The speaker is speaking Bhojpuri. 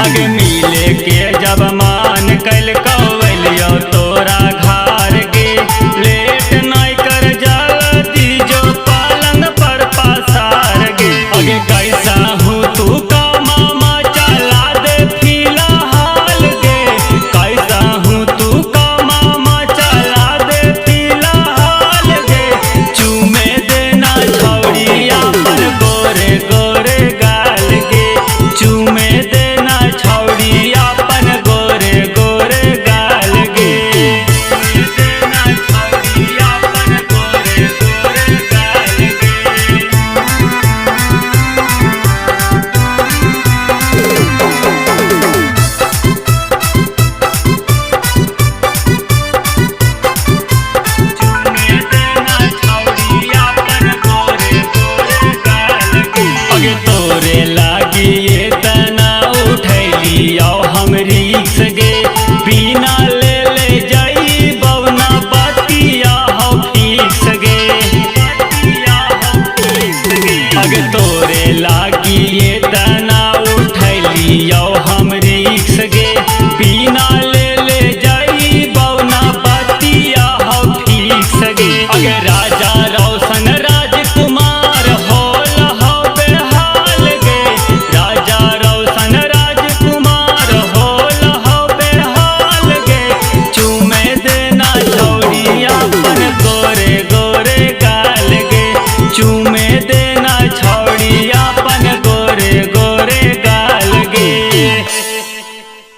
अगे मिले के जब मान कल कवलियो तोरा घर गे लेट नहीं कर जल्दी जो पलंग पर पसार गे। अगे कैसा हूँ तू का मामा चला दे फिलहाल गे, कैसा हूँ तू का मामा चला दे फिलहाल गे। चूमे देना छौड़िया पर गोरे गोरे गाल गे, चूमे देना छौड़िया पर गोरे गोरे गाल गे, देना छौड़िया पर गोरे गोरे गाल गे। अगे तोरे लागी ये तना उठैलियो हम रिक्स गे, बिना ले ले जाई बवना बतिया हो फिक्स गे। अगे तोरे लागी ये तना उठैलियो हम रिक्स गे, बिना ले ले जाई बवना बतिया हो फिक्स गे। अगे राज